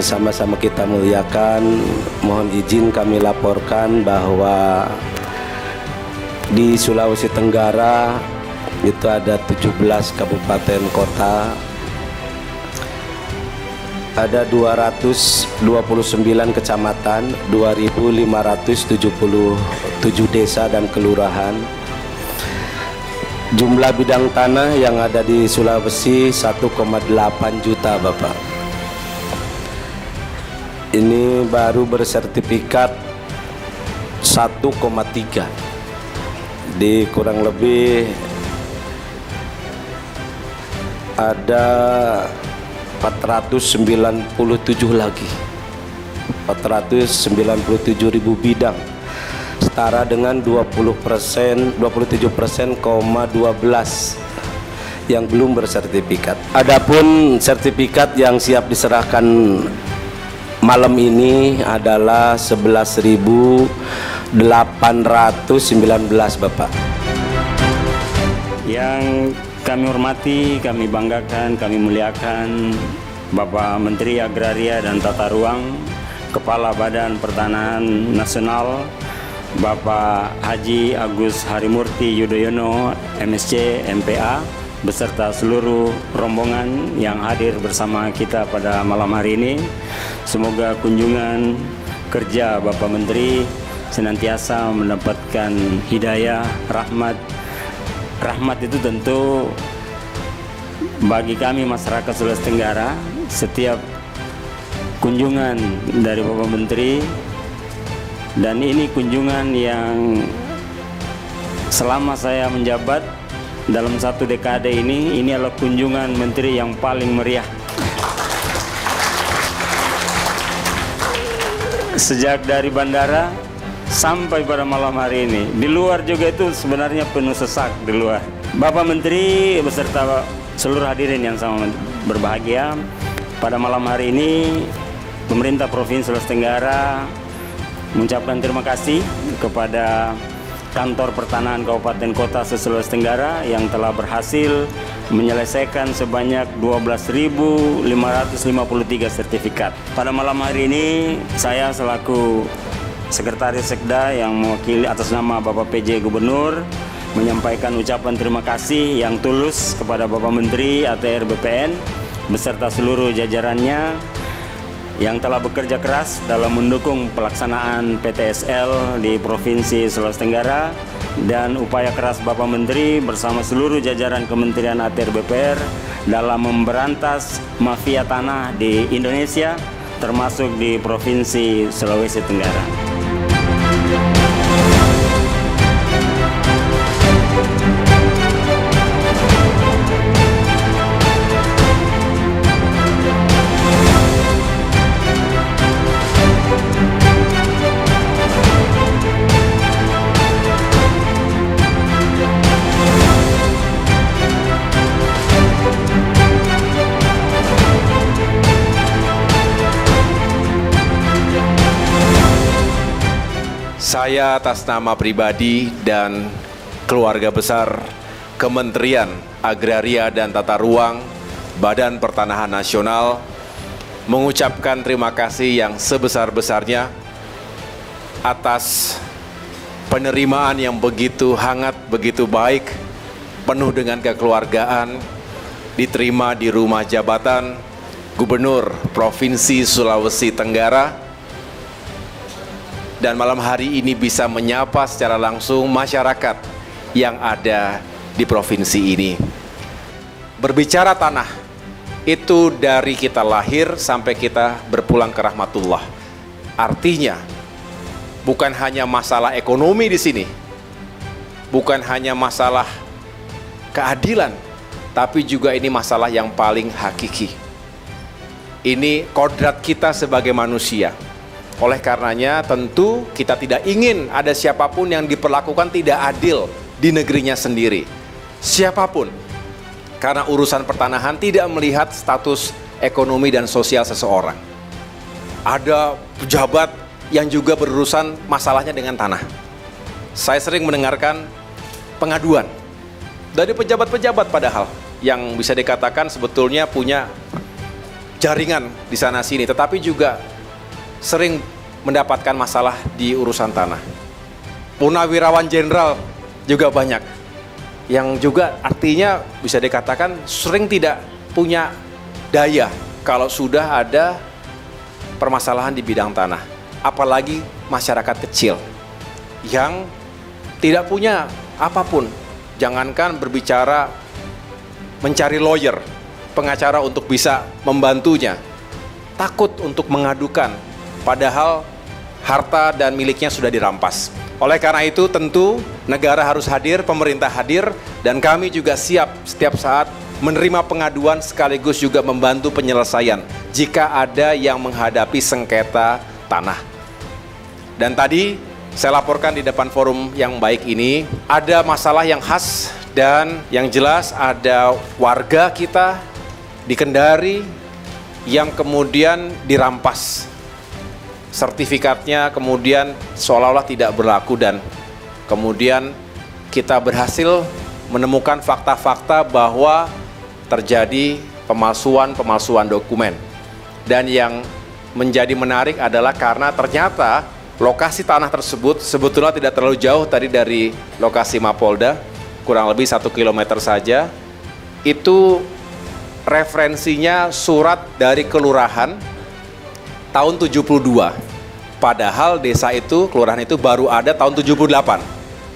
sama-sama kita muliakan, mohon izin kami laporkan bahwa di Sulawesi Tenggara itu ada 17 kabupaten kota, ada 229 kecamatan, 2.577 desa dan kelurahan. Jumlah bidang tanah yang ada di Sulawesi 1,8 juta, Bapak. Ini baru bersertifikat 1,3. Di kurang lebih ada 497 lagi, 497.000 bidang, setara dengan 20%, 27%,12 yang belum bersertifikat. Adapun sertifikat yang siap diserahkan malam ini adalah 11.819, Bapak. Yang kami hormati, kami banggakan, kami muliakan Bapak Menteri Agraria dan Tata Ruang, Kepala Badan Pertanahan Nasional, Bapak Haji Agus Harimurti Yudhoyono, MSc, MPA, beserta seluruh rombongan yang hadir bersama kita pada malam hari ini. Semoga kunjungan kerja Bapak Menteri senantiasa mendapatkan hidayah, rahmat. Rahmat itu tentu bagi kami masyarakat Sulawesi Tenggara, setiap kunjungan dari Bapak Menteri, dan ini kunjungan yang selama saya menjabat dalam 1 dekade ini adalah kunjungan Menteri yang paling meriah. Sejak dari bandara sampai pada malam hari ini, di luar juga itu sebenarnya penuh sesak di luar. Bapak Menteri beserta seluruh hadirin yang sama berbahagia, pada malam hari ini pemerintah Provinsi Sulawesi Tenggara mengucapkan terima kasih kepada Kantor Pertanahan Kabupaten Kota se-Sulawesi Tenggara yang telah berhasil menyelesaikan sebanyak 12.553 sertifikat. Pada malam hari ini saya selaku Sekretaris Sekda yang mewakili atas nama Bapak PJ Gubernur menyampaikan ucapan terima kasih yang tulus kepada Bapak Menteri ATR BPN beserta seluruh jajarannya yang telah bekerja keras dalam mendukung pelaksanaan PTSL di Provinsi Sulawesi Tenggara, dan upaya keras Bapak Menteri bersama seluruh jajaran Kementerian ATR BPR dalam memberantas mafia tanah di Indonesia termasuk di Provinsi Sulawesi Tenggara. Saya atas nama pribadi dan keluarga besar Kementerian Agraria dan Tata Ruang, Badan Pertanahan Nasional, mengucapkan terima kasih yang sebesar-besarnya atas penerimaan yang begitu hangat, begitu baik, penuh dengan kekeluargaan, diterima di rumah jabatan Gubernur Provinsi Sulawesi Tenggara. Dan malam hari ini bisa menyapa secara langsung masyarakat yang ada di provinsi ini. Berbicara tanah, itu dari kita lahir sampai kita berpulang ke rahmatullah. Artinya, bukan hanya masalah ekonomi di sini, bukan hanya masalah keadilan, tapi juga ini masalah yang paling hakiki. Ini kodrat kita sebagai manusia. Oleh karenanya tentu kita tidak ingin ada siapapun yang diperlakukan tidak adil di negerinya sendiri. Siapapun. Karena urusan pertanahan tidak melihat status ekonomi dan sosial seseorang. Ada pejabat yang juga berurusan masalahnya dengan tanah. Saya sering mendengarkan pengaduan dari pejabat-pejabat padahal yang bisa dikatakan sebetulnya punya jaringan di sana sini, tetapi juga sering mendapatkan masalah di urusan tanah. Purnawirawan jenderal juga banyak, yang juga artinya bisa dikatakan sering tidak punya daya kalau sudah ada permasalahan di bidang tanah. Apalagi masyarakat kecil yang tidak punya apapun, jangankan berbicara mencari lawyer, pengacara untuk bisa membantunya, takut untuk mengadukan, padahal harta dan miliknya sudah dirampas. Oleh karena itu tentu negara harus hadir, pemerintah hadir, dan kami juga siap setiap saat menerima pengaduan sekaligus juga membantu penyelesaian jika ada yang menghadapi sengketa tanah. Dan tadi saya laporkan di depan forum yang baik ini, ada masalah yang khas dan yang jelas ada warga kita di Kendari yang kemudian dirampas. Sertifikatnya kemudian seolah-olah tidak berlaku dan kemudian kita berhasil menemukan fakta-fakta bahwa terjadi pemalsuan dokumen. Dan yang menjadi menarik adalah karena ternyata lokasi tanah tersebut sebetulnya tidak terlalu jauh tadi dari lokasi Mapolda, kurang lebih 1 kilometer saja. Itu referensinya surat dari kelurahan tahun 72. Padahal desa itu, kelurahan itu baru ada tahun 78.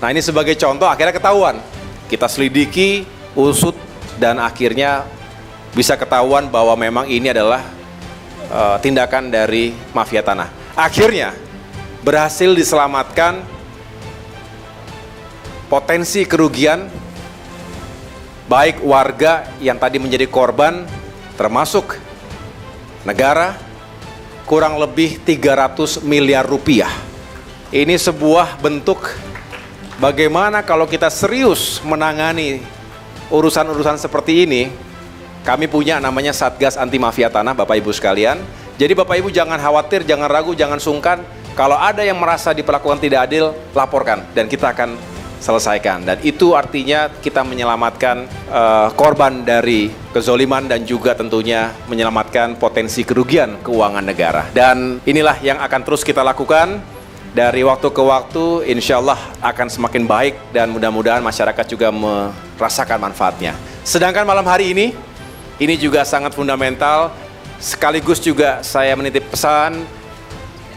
Nah ini sebagai contoh akhirnya ketahuan. Kita selidiki, usut, dan akhirnya bisa ketahuan bahwa memang ini adalah tindakan dari mafia tanah. Akhirnya berhasil diselamatkan potensi kerugian baik warga yang tadi menjadi korban termasuk negara kurang lebih 300 miliar rupiah. Ini sebuah bentuk bagaimana kalau kita serius menangani urusan-urusan seperti ini. Kami punya namanya Satgas Anti Mafia Tanah, Bapak Ibu sekalian. Jadi Bapak Ibu jangan khawatir, jangan ragu, jangan sungkan. Kalau ada yang merasa diperlakukan tidak adil, laporkan dan kita akan selesaikan. Dan itu artinya kita menyelamatkan korban dari kezoliman dan juga tentunya menyelamatkan potensi kerugian keuangan negara. Dan inilah yang akan terus kita lakukan dari waktu ke waktu, insya Allah akan semakin baik dan mudah-mudahan masyarakat juga merasakan manfaatnya. Sedangkan malam hari ini juga sangat fundamental, sekaligus juga saya menitip pesan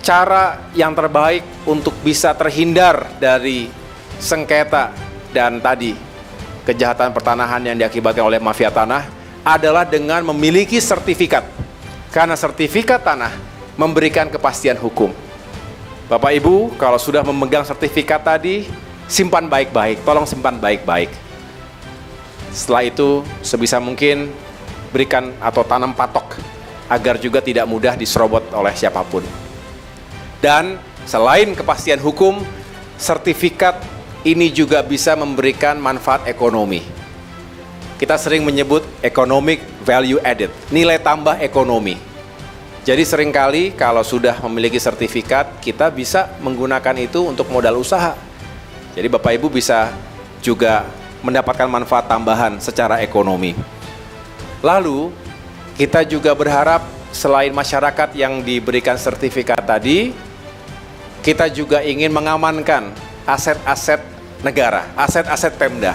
cara yang terbaik untuk bisa terhindar dari sengketa dan tadi kejahatan pertanahan yang diakibatkan oleh mafia tanah adalah dengan memiliki sertifikat. Karena sertifikat tanah memberikan kepastian hukum. Bapak Ibu, kalau sudah memegang sertifikat tadi, simpan baik-baik, tolong simpan baik-baik. Setelah itu, sebisa mungkin berikan atau tanam patok agar juga tidak mudah diserobot oleh siapapun. Dan selain kepastian hukum, sertifikat ini juga bisa memberikan manfaat ekonomi. Kita sering menyebut economic value added, nilai tambah ekonomi. Jadi seringkali kalau sudah memiliki sertifikat, kita bisa menggunakan itu untuk modal usaha. Jadi Bapak Ibu bisa juga mendapatkan manfaat tambahan secara ekonomi. Lalu kita juga berharap selain masyarakat yang diberikan sertifikat tadi, kita juga ingin mengamankan aset-aset negara, aset-aset Pemda.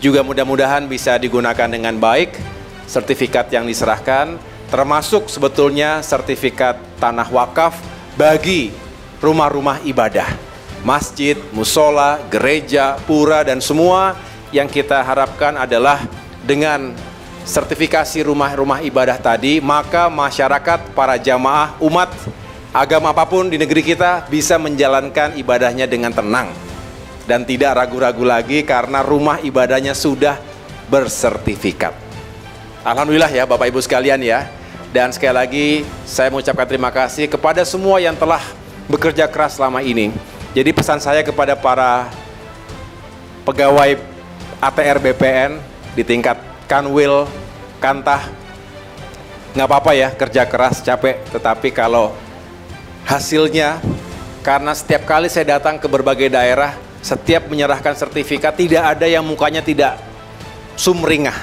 Juga mudah-mudahan bisa digunakan dengan baik sertifikat yang diserahkan, termasuk sebetulnya sertifikat tanah wakaf bagi rumah-rumah ibadah, masjid, musola, gereja, pura, dan semua yang kita harapkan adalah dengan sertifikasi rumah-rumah ibadah tadi, maka masyarakat, para jamaah, umat, agama apapun di negeri kita bisa menjalankan ibadahnya dengan tenang dan tidak ragu-ragu lagi karena rumah ibadahnya sudah bersertifikat. Alhamdulillah ya Bapak Ibu sekalian ya. Dan sekali lagi saya mengucapkan terima kasih kepada semua yang telah bekerja keras selama ini. Jadi pesan saya kepada para pegawai ATR BPN di tingkat Kanwil, Kantah, nggak apa-apa ya kerja keras, capek, tetapi kalau hasilnya, karena setiap kali saya datang ke berbagai daerah, setiap menyerahkan sertifikat tidak ada yang mukanya tidak sumringah,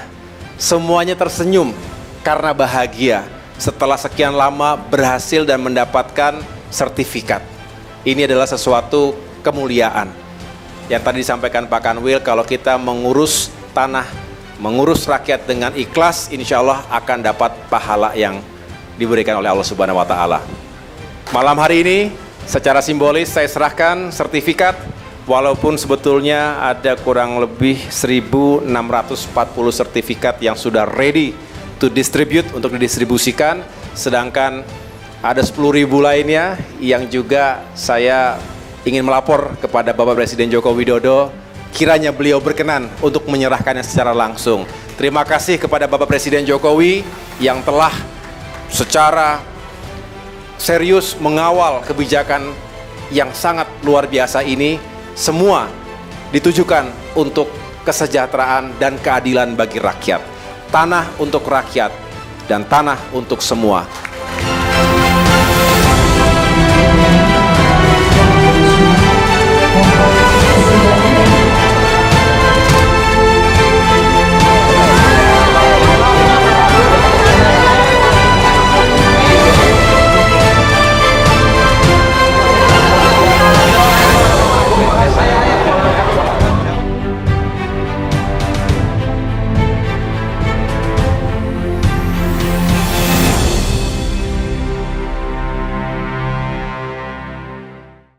semuanya tersenyum karena bahagia. setelah sekian lama berhasil dan mendapatkan sertifikat. Ini adalah sesuatu kemuliaan. Yang tadi disampaikan Pak Kanwil, kalau kita mengurus tanah, mengurus rakyat dengan ikhlas, insya Allah akan dapat pahala yang diberikan oleh Allah Subhanahu wa Ta'ala. Malam hari ini, secara simbolis saya serahkan sertifikat, walaupun sebetulnya ada kurang lebih 1.640 sertifikat yang sudah ready to distribute, untuk didistribusikan, sedangkan ada 10.000 lainnya yang juga saya ingin melapor kepada Bapak Presiden Joko Widodo, kiranya beliau berkenan untuk menyerahkannya secara langsung. Terima kasih kepada Bapak Presiden Jokowi yang telah secara serius mengawal kebijakan yang sangat luar biasa ini. Semua ditujukan untuk kesejahteraan dan keadilan bagi rakyat. Tanah untuk rakyat dan tanah untuk semua.